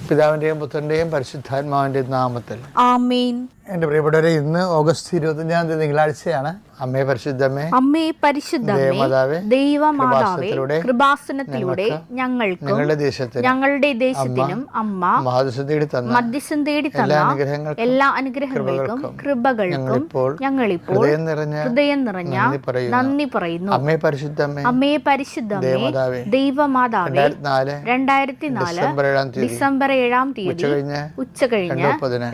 പിതാവിൻ്റെയും പുത്രൻ്റെയും പരിശുദ്ധാത്മാവിൻ്റെയും നാമത്തിൽ ആമേൻ. എൻ്റെ പ്രിയപ്പെട്ടവരെ, ഇന്ന് ഓഗസ്റ്റ് 25 തിങ്കളാഴ്ചയാണ്. അമ്മേ പരിശുദ്ധമേ, അമ്മേ പരിശുദ്ധമേ, ദൈവമാതാവേ, കൃപാസനത്തിലൂടെ ഞങ്ങൾക്കും ഞങ്ങളുടെ ദേശത്തിനും അമ്മ മധ്യസ്ഥം തേടി തന്ന എല്ലാ അനുഗ്രഹങ്ങൾക്കും കൃപകൾക്കും ഞങ്ങളിപ്പോൾ ഹൃദയം നിറഞ്ഞ നന്ദി പറയുന്നു. അമ്മേ പരിശുദ്ധമേ, അമ്മേ പരിശുദ്ധമേ, ദൈവമാതാവേ, 2004 ഡിസംബർ 7 തീയതി ഉച്ചകഴിഞ്ഞ്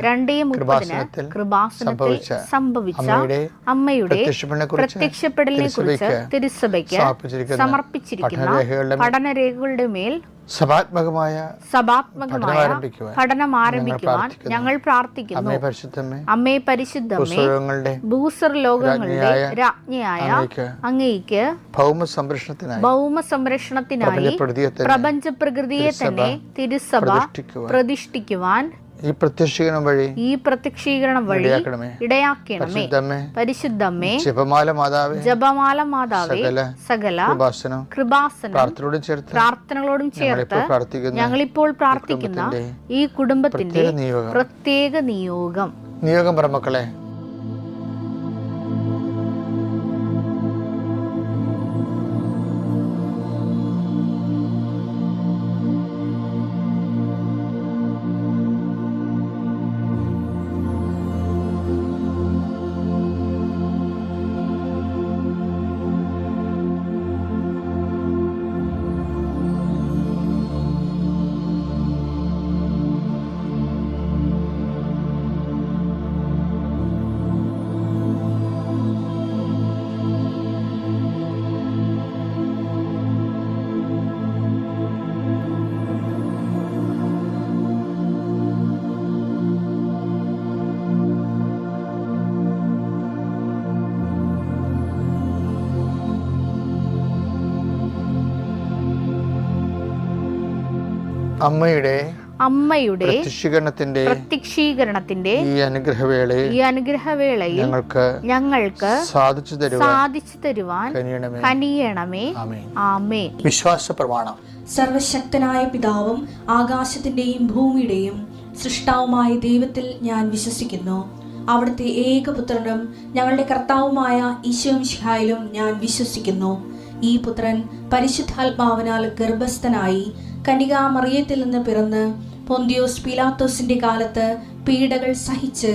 2:30 കൃപാസനത്തിൽ സംഭവിച്ച അമ്മയുടെ പ്രത്യക്ഷപ്പെടലിനെ കുറിച്ച് തിരുസഭയ്ക്ക് സമർപ്പിച്ചിരിക്കുന്ന പഠനരേഖകളുടെ മേൽ സഭാത്മകമായ പഠനം ആരംഭിക്കുവാൻ ഞങ്ങൾ പ്രാർത്ഥിക്കുന്നു. അമ്മേ പരിശുദ്ധമേ, ഭൂസ്വർ ലോകങ്ങളുടെ രാജ്ഞിയായ അങ്ങേയ്ക്ക് ഭൗമ സംരക്ഷണത്തിനായി പ്രപഞ്ച പ്രകൃതിയെ തന്നെ തിരുസഭ പ്രതിഷ്ഠിക്കുവാൻ ഈ പ്രത്യക്ഷീകരണം വഴി ഇടയാക്കണമേ. പരിശുദ്ധമേ, ജപമാല മാതാവേ, സകല കൃപാസനം പ്രാർത്ഥനകളോടും ചേർത്ത് ഞങ്ങളിപ്പോൾ പ്രാർത്ഥിക്കുന്ന ഈ കുടുംബത്തിന്റെ പ്രത്യേക നിയോഗം മക്കളെ, അമ്മയുടെ പ്രത്യക്ഷീകരണത്തിന്റെ ഈ അനുഗ്രഹവേളയിൽ ഞങ്ങൾക്ക് സാധിച്ചു തരുവാൻ കനിയണമേ. ആമേൻ. വിശ്വാസ പ്രമാണം. സർവശക്തനായ പിതാവും ആകാശത്തിന്റെയും ഭൂമിയുടെയും സൃഷ്ടാവുമായ ദൈവത്തിൽ ഞാൻ വിശ്വസിക്കുന്നു. അവിടുത്തെ ഏകപുത്രനും ഞങ്ങളുടെ കർത്താവുമായ ഈശോ മിശിഹായിലും ഞാൻ വിശ്വസിക്കുന്നു. ഈ പുത്രൻ പരിശുദ്ധാത്മാവിനാൽ ഗർഭസ്ഥനായി കന്യകാമറിയത്തിൽ നിന്ന് പിറന്ന് പൊന്തിയോസ് പീലാത്തോസിന്റെ കാലത്ത് പീഡകൾ സഹിച്ച്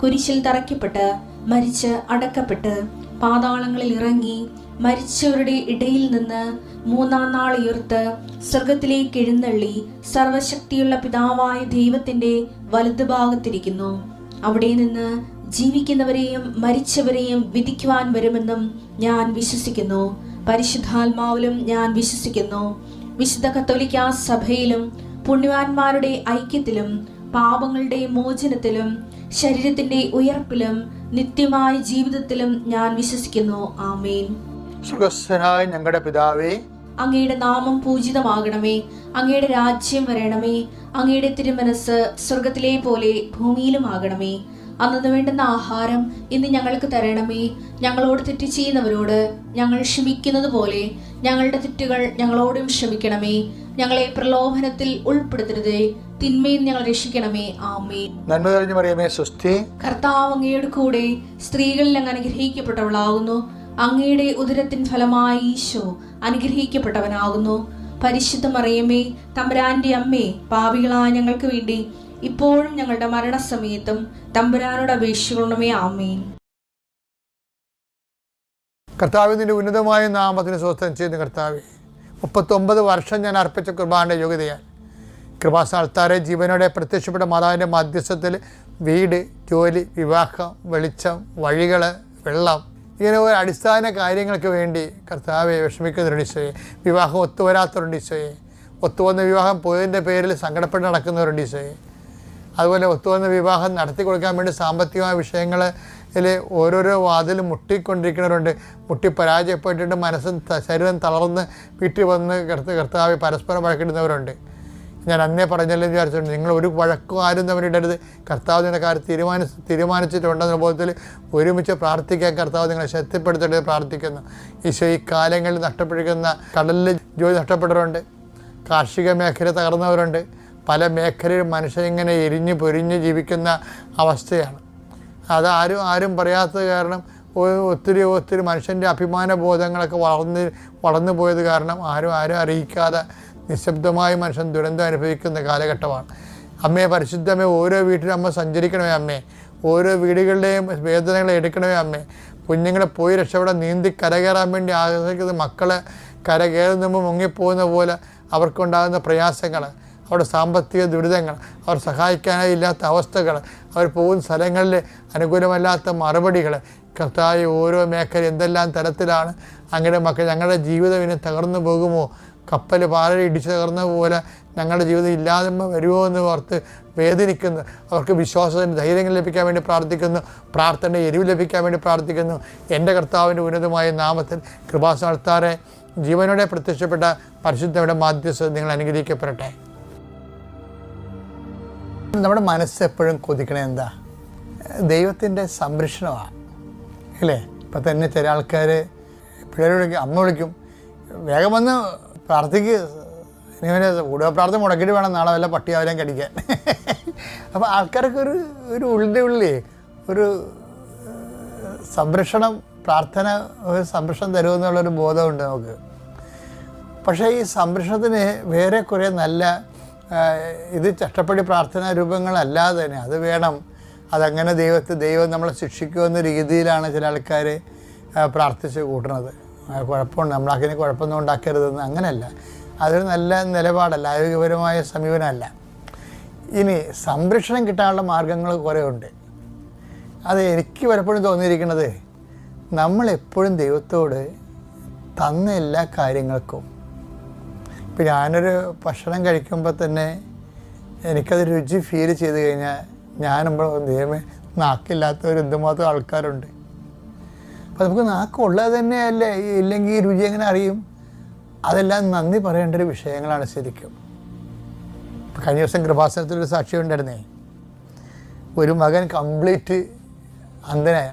കുരിശിൽ തറയ്ക്കപ്പെട്ട് മരിച്ച് അടക്കപ്പെട്ട് പാതാളങ്ങളിൽ ഇറങ്ങി മരിച്ചവരുടെ ഇടയിൽ നിന്ന് 3-ാം നാൾ ഉയർത്ത് സ്വർഗത്തിലേക്ക് എഴുന്നള്ളി സർവശക്തിയുള്ള പിതാവായ ദൈവത്തിന്റെ വലതുഭാഗത്തിരിക്കുന്നു. അവിടെ നിന്ന് ജീവിക്കുന്നവരെയും മരിച്ചവരെയും വിധിക്കുവാൻ വരുമെന്നും ഞാൻ വിശ്വസിക്കുന്നു. പരിശുദ്ധാത്മാവിലും ഞാൻ വിശ്വസിക്കുന്നു. വിശുദ്ധ കത്തോലിക്കാ സഭയിലും പുണ്യവാന്മാരുടെ ഐക്യത്തിലും പാപങ്ങളുടെ മോചനത്തിലും ശരീരത്തിന്റെ ഉയർപ്പിലും നിത്യമായ ജീവിതത്തിലും ഞാൻ വിശ്വസിക്കുന്നു. ആമേൻ. സ്വർഗ്ഗസ്ഥനായ ഞങ്ങളുടെ പിതാവേ, അങ്ങയുടെ നാമം പൂജിതമാകണമേ. അങ്ങയുടെ രാജ്യം വരണമേ. അങ്ങയുടെ തിരുമനസ് സ്വർഗത്തിലെ പോലെ ഭൂമിയിലും ആകണമേ. അന്നു വേണ്ടുന്ന ആഹാരം ഇന്ന് ഞങ്ങൾക്ക് തരണമേ. ഞങ്ങളോട് തെറ്റ് ചെയ്യുന്നവരോട് ഞങ്ങൾ ക്ഷമിക്കുന്നത് പോലെ ഞങ്ങളുടെ തെറ്റുകൾ ഞങ്ങളോടും ക്ഷമിക്കണമേ. ഞങ്ങളെ പ്രലോഭനത്തിൽ ഉൾപ്പെടുത്തരുതേ, തിന്മയിൽ ഞങ്ങൾ രക്ഷിക്കണമേ. ആമേൻ. നന്മ നിറഞ്ഞ മറിയമേ, സ്വസ്തി. കർത്താവ് അങ്ങയുടെ കൂടെ സ്ത്രീകളിൽ അങ്ങ് അനുഗ്രഹിക്കപ്പെട്ടവളാകുന്നു. അങ്ങയുടെ ഉദരത്തിൻ ഫലമായി ഈശോ അനുഗ്രഹിക്കപ്പെട്ടവനാകുന്നു. പരിശുദ്ധ മറിയമേ, തമ്പുരാന്റെ അമ്മേ, പാപികളായ ഞങ്ങൾക്ക് വേണ്ടി ഇപ്പോഴും ഞങ്ങളുടെ മരണസമയത്തും തമ്പുരാനോട് അപേക്ഷിക്കണമേ. ആമേൻ. കർത്താവിന്റെ ഉന്നതമായ നാമത്തിന് സ്വസ്ഥം ചെയ്യുന്ന കർത്താവേ, 39 വർഷം ഞാൻ അർപ്പിച്ച കുർബാനയുടെ യോഗ്യതയാൽ കൃപാസ്ഥാനത്താരെ ജീവനോടെ പ്രത്യക്ഷപ്പെട്ട മാതാവിൻ്റെ മധ്യസ്ഥത്തിൽ വീട്, ജോലി, വിവാഹം, വെളിച്ചം, വഴികൾ, വെള്ളം, ഇങ്ങനെ ഒരു അടിസ്ഥാന കാര്യങ്ങൾക്ക് വേണ്ടി കർത്താവെ വിഷമിക്കുന്നവരുണ്ട് ഈശോയെ. വിവാഹം ഒത്തുവരാത്തവരുണ്ട് ഈശോയെ. ഒത്തുവന്ന വിവാഹം പോയതിൻ്റെ പേരിൽ സങ്കടപ്പെട്ട് നടക്കുന്നവരുണ്ട് ഈശോയെ. അതുപോലെ ഒത്തുവന്ന വിവാഹം നടത്തി കൊടുക്കാൻ വേണ്ടി സാമ്പത്തികമായ വിഷയങ്ങളിൽ ഓരോരോ വാതിലും മുട്ടിക്കൊണ്ടിരിക്കുന്നവരുണ്ട്. മുട്ടി പരാജയപ്പെട്ടിട്ട് മനസ്സും ശരീരം തളർന്ന് വീട്ടിൽ വന്ന് കർത്താവ് പരസ്പരം വഴക്കിടുന്നവരുണ്ട്. ഞാൻ അന്നേ പറഞ്ഞല്ലോ വിചാരിച്ചിട്ടുണ്ട്, നിങ്ങൾ ഒരു വഴക്കും ആരും തമ്മിലിടരുത്. കർത്താവ് നിങ്ങളുടെ കാര്യം തീരുമാനിച്ചിട്ടുണ്ടെന്ന ബോധത്തിൽ ഒരുമിച്ച് പ്രാർത്ഥിക്കാൻ കർത്താവ് നിങ്ങളെ ശക്തിപ്പെടുത്തിയിട്ട് പ്രാർത്ഥിക്കുന്നു. ഈശോ, ഈ കാലങ്ങളിൽ നഷ്ടപ്പെട്ടിരിക്കുന്ന കടലിൽ ജോലി നഷ്ടപ്പെട്ടവരുണ്ട്, കാർഷിക മേഖല തകർന്നവരുണ്ട്, പല മേഖലയിലും മനുഷ്യനിങ്ങനെ എരിഞ്ഞ് പൊരിഞ്ഞ് ജീവിക്കുന്ന അവസ്ഥയാണ്. ആരും പറയാത്തത് കാരണം ഒത്തിരി മനുഷ്യൻ്റെ അഭിമാന ബോധങ്ങളൊക്കെ വളർന്നു പോയത് കാരണം ആരും അറിയിക്കാതെ നിശബ്ദമായി മനുഷ്യൻ ദുരന്തം അനുഭവിക്കുന്ന കാലഘട്ടമാണ്. അമ്മയെ പരിശുദ്ധമേ, ഓരോ വീട്ടിലും അമ്മ സഞ്ചരിക്കണമേ അമ്മേ. ഓരോ വീടുകളുടെയും വേദനകളെ എടുക്കണമേ അമ്മേ. കുഞ്ഞുങ്ങളെ പോയി രക്ഷപ്പെടാൻ നീന്തി കരകയറാൻ വേണ്ടി ആഗ്രഹിക്കുന്ന മക്കളെ കരകയറുമ്പോൾ മുങ്ങിപ്പോകുന്ന പോലെ അവർക്കുണ്ടാകുന്ന പ്രയാസങ്ങൾ, അവരുടെ സാമ്പത്തിക ദുരിതങ്ങൾ, അവർ സഹായിക്കാനായി ഇല്ലാത്ത അവസ്ഥകൾ, അവർ പോകുന്ന സ്ഥലങ്ങളിൽ അനുകൂലമല്ലാത്ത മറുപടികൾ, കർത്താവ് ഓരോ മേഖല എന്തെല്ലാം തരത്തിലാണ് അങ്ങയുടെ മക്കൾ. ഞങ്ങളുടെ ജീവിതം ഇനി തകർന്നു പോകുമോ, കപ്പൽ പാറയിൽ ഇടിച്ച് തകർന്ന പോലെ ഞങ്ങളുടെ ജീവിതം ഇല്ലാതെ വരുമോ എന്ന് ഓർത്ത് വേദനിക്കുന്നു. അവർക്ക് വിശ്വാസത്തിന് ധൈര്യങ്ങൾ ലഭിക്കാൻ വേണ്ടി പ്രാർത്ഥിക്കുന്നു. പ്രാർത്ഥനയുടെ എരിവ് ലഭിക്കാൻ വേണ്ടി പ്രാർത്ഥിക്കുന്നു. എൻ്റെ കർത്താവിൻ്റെ ഉന്നതമായ നാമത്തിൽ കൃപാസനത്താറെ ജീവനോടെ പ്രത്യക്ഷപ്പെട്ട പരിശുദ്ധയുടെ മാധ്യസ്ഥ നിങ്ങൾ അനുഗ്രഹിക്കപ്പെടട്ടെ. നമ്മുടെ മനസ്സ് എപ്പോഴും കൊതിക്കണേ എന്താ? ദൈവത്തിൻ്റെ സംരക്ഷണമാണ് അല്ലേ? ഇപ്പം തന്നെ ചില ആൾക്കാർ പിള്ളേരോട് അമ്മ വിളിക്കും, വേഗം വന്ന് പ്രാർത്ഥിക്ക്, ഇങ്ങനെ കൂടുതൽ പ്രാർത്ഥന മുടക്കിയിട്ട് വേണം നാളെ വല്ല പട്ടിയാവലും കടിക്കാൻ. അപ്പോൾ ആൾക്കാർക്ക് ഒരു ഉള്ളിൻ്റെ ഉള്ളിൽ ഒരു സംരക്ഷണം, പ്രാർത്ഥന ഒരു സംരക്ഷണം തരുമെന്നുള്ളൊരു ബോധമുണ്ട് നമുക്ക്. പക്ഷേ ഈ സംരക്ഷണത്തിന് വേറെ കുറേ നല്ല ഇത് ചട്ടപ്പടി പ്രാർത്ഥനാ രൂപങ്ങളല്ലാതെ തന്നെ അത് വേണം. അതങ്ങനെ ദൈവം നമ്മളെ ശിക്ഷിക്കുമെന്ന രീതിയിലാണ് ചില ആൾക്കാർ പ്രാർത്ഥിച്ച് കൂട്ടുന്നത്. കുഴപ്പമുണ്ട്, നമ്മളതിന് കുഴപ്പമൊന്നും ഉണ്ടാക്കരുതെന്ന്, അങ്ങനെയല്ല. അതൊരു നല്ല നിലപാടല്ല, ആരോഗ്യപരമായ സമീപനമല്ല. ഇനി സംരക്ഷണം കിട്ടാനുള്ള മാർഗങ്ങൾ കുറേ ഉണ്ട്. അത് എനിക്ക് പലപ്പോഴും തോന്നിയിരിക്കുന്നത്, നമ്മളെപ്പോഴും ദൈവത്തോട് തന്ന എല്ലാ കാര്യങ്ങൾക്കും, ഇപ്പം ഞാനൊരു ഭക്ഷണം കഴിക്കുമ്പോൾ തന്നെ എനിക്കത് രുചി ഫീൽ ചെയ്ത് കഴിഞ്ഞാൽ ഞാനുമ്പോൾ ദൈവമേ, നാക്കില്ലാത്തവർ എന്തുമാത്രം ആൾക്കാരുണ്ട്. അപ്പോൾ നമുക്ക് നാക്കുള്ളത് തന്നെയല്ലേ, ഇല്ലെങ്കിൽ ഈ രുചി എങ്ങനെ അറിയും? അതെല്ലാം നന്ദി പറയേണ്ട ഒരു വിഷയങ്ങളാണ് ശരിക്കും. കഴിഞ്ഞ ദിവസം കൃപാസനത്തിലൊരു സാക്ഷ്യം ഉണ്ടായിരുന്നേ. ഒരു മകൻ കംപ്ലീറ്റ് അന്ധനായ,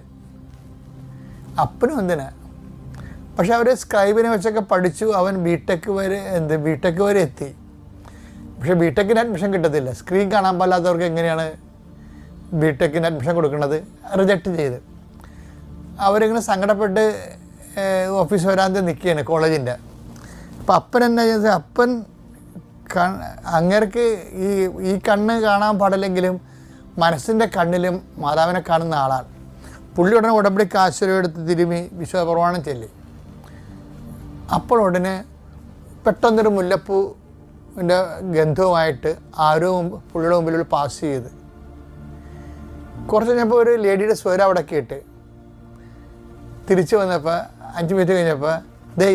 അപ്പനും അന്ധനാ. പക്ഷെ അവർ സ്ക്രൈബിനെ വെച്ചൊക്കെ പഠിച്ചു. അവൻ ബിടെക് വരെ എത്തി. പക്ഷേ ബിടെക്കിന് അഡ്മിഷൻ കിട്ടത്തില്ല. സ്ക്രീൻ കാണാൻ പാടില്ലാത്തവർക്ക് എങ്ങനെയാണ് ബിടെക്കിന് അഡ്മിഷൻ കൊടുക്കുന്നത്? റിജക്റ്റ് ചെയ്ത് അവരിങ്ങനെ സങ്കടപ്പെട്ട് ഓഫീസ് വരാതെ നിൽക്കുകയാണ് കോളേജിൻ്റെ. അപ്പം അപ്പൻ എന്നാ ചെയ്തത്? അപ്പൻ അങ്ങേർക്ക് ഈ കണ്ണ് കാണാൻ പാടില്ലെങ്കിലും മനസ്സിൻ്റെ കണ്ണിലും മാതാവിനെ കാണുന്ന ആളാണ്. പുള്ളി ഉടനെ ഉടമ്പടി കാശുരമെടുത്ത് തിരുമി വിശ്വപ്രമാണം ചൊല്ലി. അപ്പോൾ ഉടനെ പെട്ടെന്നൊരു മുല്ലപ്പൂവിൻ്റെ ഗന്ധവുമായിട്ട് ആരോ പുള്ളിയുടെ മുമ്പിലൂടെ പാസ് ചെയ്ത് കുറച്ച് കഴിഞ്ഞപ്പോൾ ഒരു ലേഡിയുടെ സ്വരം അവിടെ കേട്ട് തിരിച്ചു വന്നപ്പോൾ 5 മിനിറ്റ് കഴിഞ്ഞപ്പോൾ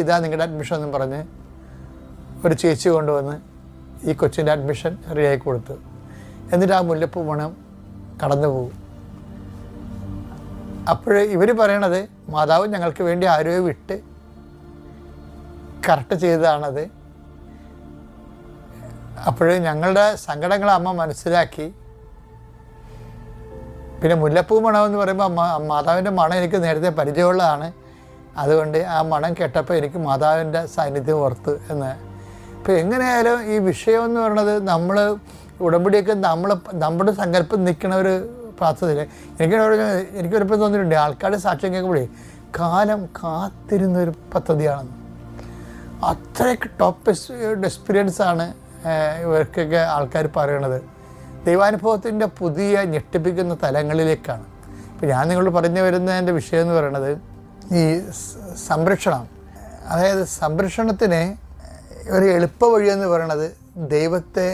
ഇതാ നിങ്ങളുടെ അഡ്മിഷൻ എന്നും പറഞ്ഞ് ഒരു ചേച്ചി കൊണ്ടുവന്ന് ഈ കൊച്ചിൻ്റെ അഡ്മിഷൻ റെഡിയായി കൊടുത്തു. എന്നിട്ട് ആ മുല്ലപ്പൂ മണം കടന്നു പോകും. അപ്പോൾ ഇവർ പറയണത് മാതാവ് ഞങ്ങൾക്ക് വേണ്ടി ആരോ വിട്ട് കറക്റ്റ് ചെയ്തതാണത്. അപ്പോൾ ഞങ്ങളുടെ സങ്കടങ്ങൾ അമ്മ മനസ്സിലാക്കി. പിന്നെ മുല്ലപ്പൂ മണമെന്ന് പറയുമ്പോൾ മാതാവിൻ്റെ മണം എനിക്ക് നേരത്തെ പരിചയമുള്ളതാണ്. അതുകൊണ്ട് ആ മണം കേട്ടപ്പോൾ എനിക്ക് മാതാവിൻ്റെ സാന്നിധ്യം ഓർത്തു എന്ന്. ഇപ്പോൾ എങ്ങനെയായാലും ഈ വിഷയം എന്ന് പറയുന്നത് നമ്മൾ ഉടമ്പടിയൊക്കെ നമ്മുടെ സങ്കല്പം നിൽക്കുന്ന ഒരു പ്രാർത്ഥനയില്ല. എനിക്കൊരിപ്പം തോന്നിയിട്ടുണ്ട്, ആൾക്കാരുടെ സാക്ഷ്യം കേൾക്കുമ്പോഴേ കാലം കാത്തിരുന്നൊരു പദ്ധതിയാണെന്ന്. അത്രയ്ക്ക് ടോപ്പ് എക്സ്പീരിയൻസാണ് ഇവർക്കൊക്കെ ആൾക്കാർ പറയണത്. ദൈവാനുഭവത്തിൻ്റെ പുതിയ ഞെട്ടിപ്പിക്കുന്ന തലങ്ങളിലേക്കാണ്. ഇപ്പോൾ ഞാൻ നിങ്ങളോട് പറഞ്ഞു വരുന്നതിൻ്റെ വിഷയം എന്ന് പറയുന്നത് ഈ സംരക്ഷണം. അതായത് സംരക്ഷണത്തിന് ഒരു എളുപ്പ വഴിയെന്ന് പറയുന്നത് ദൈവത്തെ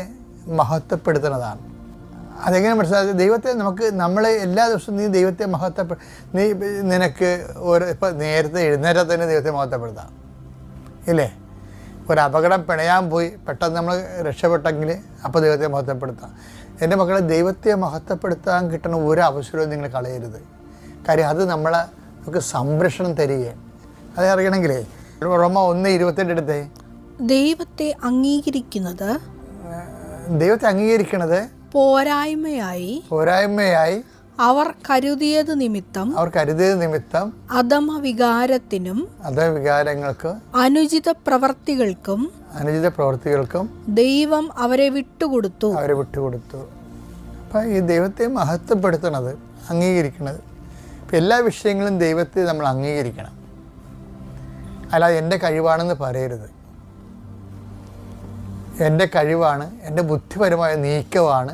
മഹത്വപ്പെടുത്തുന്നതാണ്. അതെങ്ങനെ മനസ്സിലാക്കി? ദൈവത്തെ നമ്മളെ എല്ലാ ദിവസവും നീ ദൈവത്തെ നിനക്ക് ഇപ്പോൾ നേരത്തെ എഴുന്നേറ്റാൽ തന്നെ ദൈവത്തെ മഹത്വപ്പെടുത്താം ഇല്ലേ? ഒരു അപകടം പിണയാൻ പോയി പെട്ടെന്ന് നമ്മൾ രക്ഷപ്പെട്ടെങ്കിൽ അപ്പോൾ ദൈവത്തെ മഹത്വപ്പെടുത്താം. എൻ്റെ മക്കളെ, ദൈവത്തെ മഹത്വപ്പെടുത്താൻ കിട്ടുന്ന ഒരു അവസരവും നിങ്ങൾ കളയരുത്. കാര്യം അത് നമുക്ക് സംരക്ഷണം തരികയാണ്. അത് അറിയണമെങ്കിലേ റോമ 1:28 എടുത്തേ. ദൈവത്തെ അംഗീകരിക്കുന്നത് പോരായ്മയായി അവർ കരുതിയത് നിമിത്തം അധമവികാരത്തിനും അധവികാരങ്ങൾക്ക് അനുചിത പ്രവർത്തികൾക്കും ദൈവം അവരെ വിട്ടുകൊടുത്തു. അപ്പം ഈ ദൈവത്തെ മഹത്വപ്പെടുത്തണത്, അംഗീകരിക്കണത്, ഇപ്പം എല്ലാ വിഷയങ്ങളും ദൈവത്തെ നമ്മൾ അംഗീകരിക്കണം. അല്ലാതെ എൻ്റെ കഴിവാണെന്ന് പറയരുത്. എൻ്റെ കഴിവാണ്, എൻ്റെ ബുദ്ധിപരമായ നീക്കമാണ്,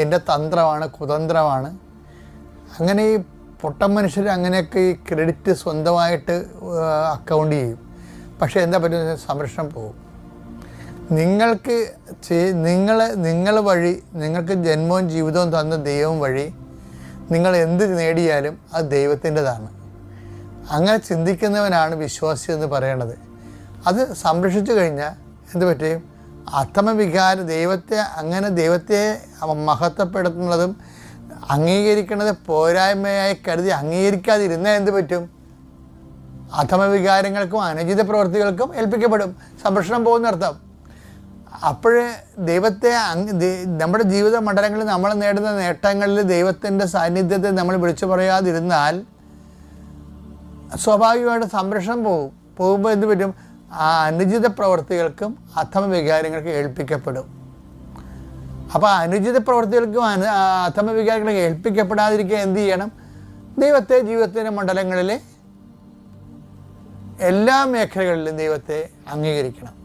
എൻ്റെ തന്ത്രമാണ്, കുതന്ത്രമാണ്. അങ്ങനെ ഈ പൊട്ടൻ മനുഷ്യർ അങ്ങനെയൊക്കെ ഈ ക്രെഡിറ്റ് സ്വന്തമായിട്ട് അക്കൗണ്ട് ചെയ്യും. പക്ഷേ എന്താ പറ്റുക? സംരക്ഷണം പോകും. നിങ്ങൾ വഴി, നിങ്ങൾക്ക് ജന്മവും ജീവിതവും തന്ന ദൈവം വഴി നിങ്ങൾ എന്ത് നേടിയാലും അത് ദൈവത്തിൻ്റെതാണ്. അങ്ങനെ ചിന്തിക്കുന്നവനാണ് വിശ്വാസി എന്ന് പറയണത്. അത് സംരക്ഷിച്ചു കഴിഞ്ഞാൽ എന്ത് പറ്റും? അധമവികാരം, ദൈവത്തെ മഹത്വപ്പെടുത്തുന്നതും അംഗീകരിക്കുന്നത് പോരായ്മയായി കരുതി അംഗീകരിക്കാതിരുന്നാൽ എന്ത് പറ്റും? അധമവികാരങ്ങൾക്കും അനുചിത പ്രവൃത്തികൾക്കും ഏൽപ്പിക്കപ്പെടും. സംരക്ഷണം പോകുന്നർത്ഥം. അപ്പോഴേ ദൈവത്തെ നമ്മുടെ ജീവിത മണ്ഡലങ്ങളിൽ നമ്മൾ നേടുന്ന നേട്ടങ്ങളിൽ ദൈവത്തിൻ്റെ സാന്നിധ്യത്തെ നമ്മൾ വിളിച്ചു പറയാതിരുന്നാൽ സ്വാഭാവികമായിട്ട് സംരക്ഷണം പോകുമ്പോൾ എന്ത് പറ്റും? ആ അനുചിത പ്രവൃത്തികൾക്കും അധമവികാരങ്ങൾക്കും ഏൽപ്പിക്കപ്പെടും. അപ്പോൾ അനുചിത പ്രവൃത്തികൾക്കും അധമവികാരങ്ങൾക്ക് ഏൽപ്പിക്കപ്പെടാതിരിക്കുക എന്ത് ചെയ്യണം? ദൈവത്തെ ജീവിതത്തിൻ്റെ മണ്ഡലങ്ങളിൽ എല്ലാ മേഖലകളിലും ദൈവത്തെ അംഗീകരിക്കണം.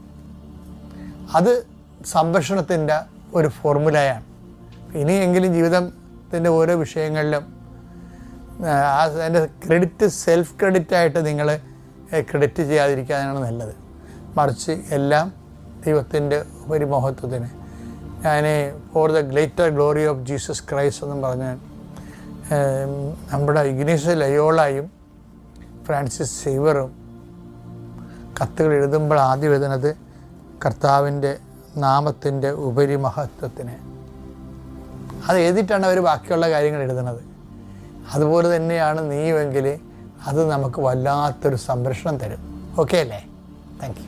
അത് സംരക്ഷണത്തിൻ്റെ ഒരു ഫോർമുലയാണ്. ഇനിയെങ്കിലും ജീവിതത്തിൻ്റെ ഓരോ വിഷയങ്ങളിലും അതിൻ്റെ സെൽഫ് ക്രെഡിറ്റായിട്ട് നിങ്ങൾ ക്രെഡിറ്റ് ചെയ്യാതിരിക്കാനാണ് നല്ലത്. മറിച്ച് എല്ലാം ദൈവത്തിൻ്റെ ഒരു മഹത്വത്തിന്. ഞാൻ for the greater glory of Jesus Christ എന്നും പറഞ്ഞ് നമ്മുടെ ഇഗ്നേഷ്യസ് ലയോളയും ഫ്രാൻസിസ് സേവറും കത്തുകൾ എഴുതുമ്പോൾ ആദ്യം എഴുതുന്നത് കർത്താവിൻ്റെ നാമത്തിൻ്റെ ഉപരിമഹത്വത്തിന്. അത് എഴുതിയിട്ടാണ് അവർ ബാക്കിയുള്ള കാര്യങ്ങൾ എഴുതുന്നത്. അതുപോലെ തന്നെയാണ് നീയുമെങ്കിൽ അത് നമുക്ക് വല്ലാത്തൊരു സംരക്ഷണം തരും. ഓക്കെ അല്ലേ? Thank you.